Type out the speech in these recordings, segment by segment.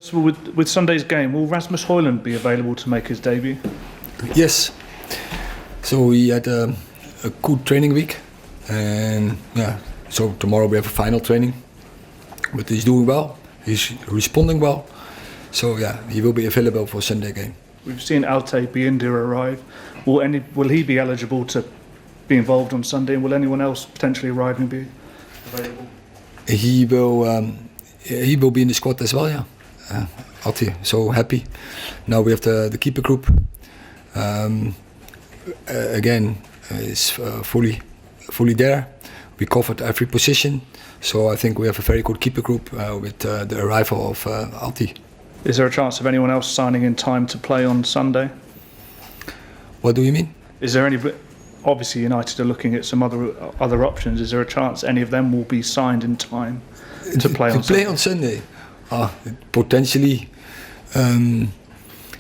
So with Sunday's game, will Rasmus Hojlund be available to make his debut? Yes. So we had a good training week, and so tomorrow we have a final training. But he's doing well. He's responding well. So he will be available for Sunday game. We've seen Altay Bayindir arrive. Will he be eligible to be involved on Sunday? And will anyone else potentially arrive and be available? He will be in the squad as well. Yeah. Altay, so happy. Now we have the keeper group. Again, is fully there. We covered every position, so I think we have a very good keeper group with the arrival of Altay. Is there a chance of anyone else signing in time to play on Sunday? What do you mean? Is there any? Obviously, United are looking at some other options. Is there a chance any of them will be signed in time to play on Sunday? On Sunday? Potentially,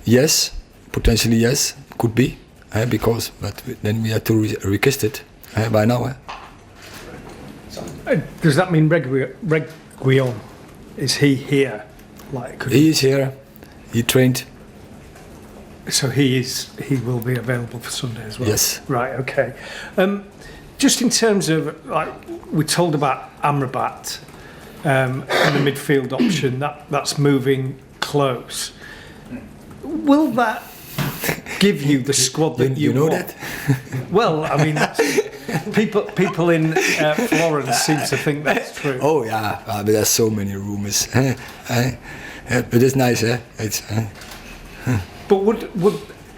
yes. Potentially, yes. Could be, but then we had to request it by now. Does that mean Reguilon? Is he here? He is here. He trained. So he will be available for Sunday as well. Yes. Right. Okay. Just in terms of we're told about Amrabat and the midfield option that's moving close. Will that give you the squad that you know want? That? Well, I mean, people in Florence seem to think that's true. Oh yeah, but there's so many rumours. But it's nice, It's. But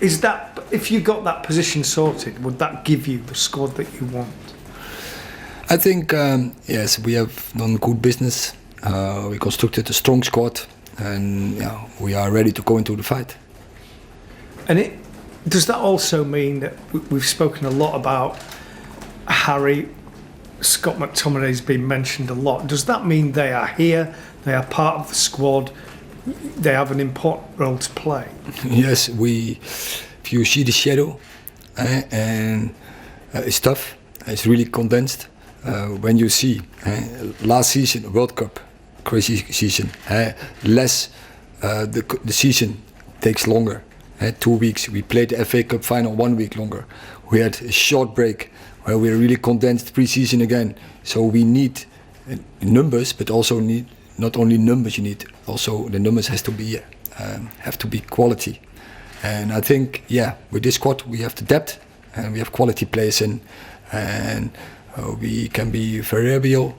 is that, if you got that position sorted, would that give you the squad that you want? I think yes, we have done good business. We constructed a strong squad, and we are ready to go into the fight. And does that also mean that we've spoken a lot about Harry? Scott McTominay's been mentioned a lot. Does that mean they are here? They are part of the squad. They have an important role to play. Yes, if you see the shadow, and it's tough. It's really condensed. When you see last season World Cup, crazy season, less the season takes longer. 2 weeks. We played the FA Cup final 1 week longer. We had a short break where we really condensed pre-season again. So we need numbers, but also need not only numbers. You need also the numbers have to be quality. And I think with this squad we have the depth and we have quality players in, and we can be variable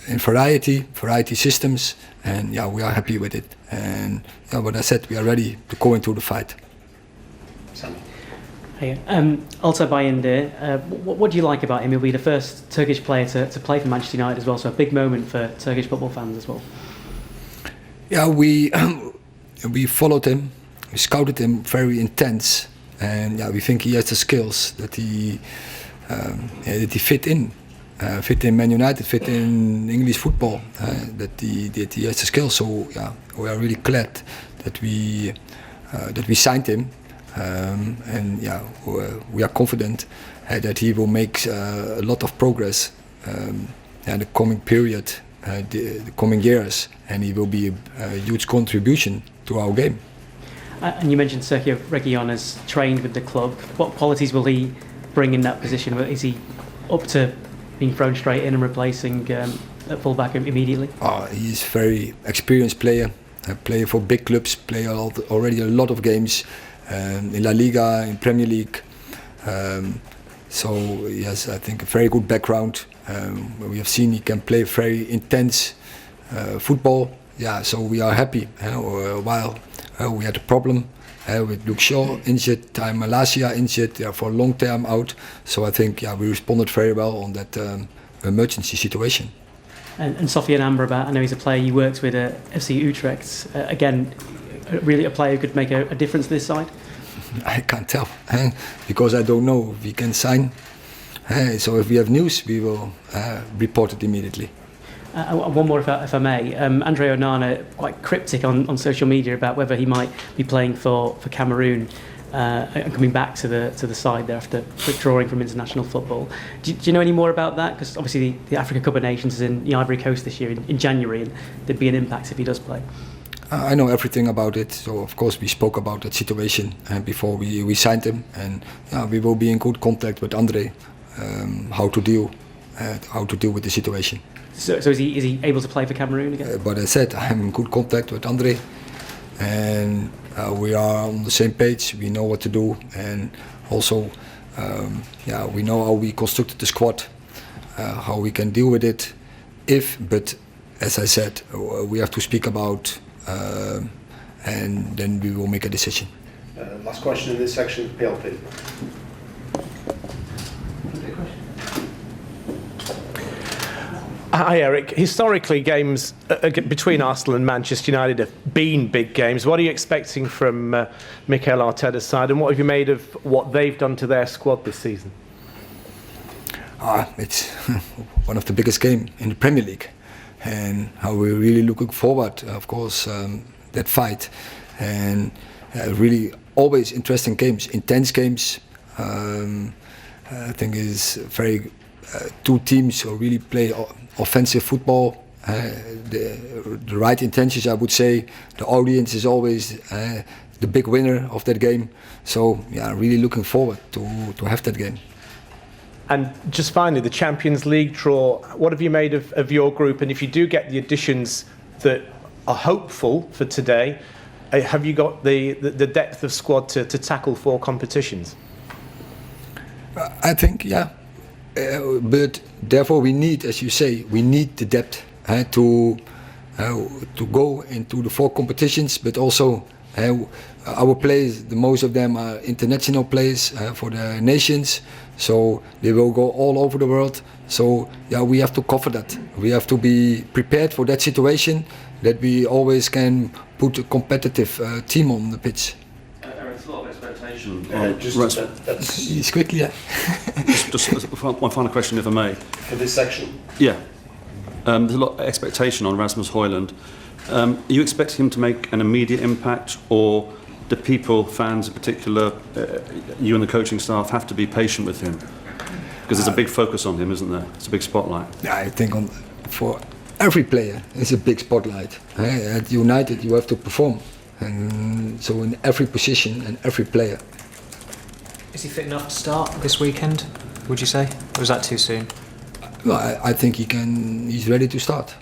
in variety systems, and we are happy with it. And what I said, we are ready to go into the fight. Hey, Altay Bayindir, what do you like about him? He'll be the first Turkish player to play for Manchester United as well, so a big moment for Turkish football fans as well. Yeah, we followed him, we scouted him very intense, and we think he has the skills that he fit in Man United, fit in English football, that he has the skills. So we are really glad that we signed him. And we are confident that he will make a lot of progress in the coming period, the coming years, and he will be a huge contribution to our game. And you mentioned Sergio Reguilon has trained with the club. What qualities will he bring in that position? Is he up to being thrown straight in and replacing at fullback immediately? He is a very experienced player. Player for big clubs, play already a lot of games. In La Liga, in Premier League, so he has, I think, a very good background. We have seen he can play very intense football. So we are happy. While we had a problem with Luke Shaw injured, Malasia injured, for a long time out. So I think we responded very well on that emergency situation. And Sofiane Amrabat, I know he's a player you worked with at FC Utrecht. Again, really a player who could make a difference this side? I can't tell, because I don't know if we can sign. So if we have news, we will report it immediately. One more, if I may. André Onana, quite cryptic on social media about whether he might be playing for Cameroon and coming back to the side there after withdrawing from international football. Do you know any more about that? Because obviously the Africa Cup of Nations is in the Ivory Coast this year in January, and there'd be an impact if he does play. I know everything about it. So of course we spoke about that situation before we signed him, and we will be in good contact with André how to deal with the situation. So is he able to play for Cameroon again? But I said I'm in good contact with André, and we are on the same page. We know what to do, and also we know how we constructed the squad, how we can deal with it. But as I said, we have to speak about, and then we will make a decision. Last question in this section, PLP. Hi Erik. Historically, games between Arsenal and Manchester United have been big games. What are you expecting from Mikel Arteta's side, and what have you made of what they've done to their squad this season? It's one of the biggest games in the Premier League, and how we're really looking forward, of course, that fight, and really always interesting games, intense games. I think it's very two teams who really play offensive football. The right intentions, I would say. The audience is always the big winner of that game. So really looking forward to have that game. And just finally, the Champions League draw. What have you made of your group? And if you do get the additions that are hopeful for today, have you got the depth of squad to tackle 4 competitions? I think, but therefore we need, as you say, we need the depth to go into the 4 competitions, but also our players, the most of them are international players for the nations, so they will go all over the world. So we have to cover that. We have to be prepared for that situation, that we always can put a competitive team on the pitch. It's a lot of expectation. Just quickly, Just one final question, if I may. For this section? Yeah. There's a lot of expectation on Rasmus Hojlund. Are you expecting him to make an immediate impact, or do people, fans in particular, you and the coaching staff, have to be patient with him? Because there's a big focus on him, isn't there? It's a big spotlight. I think for every player, it's a big spotlight. At United, you have to perform. And so in every position and every player. Is he fit enough to start this weekend, would you say? Or is that too soon? Well, I think he's ready to start.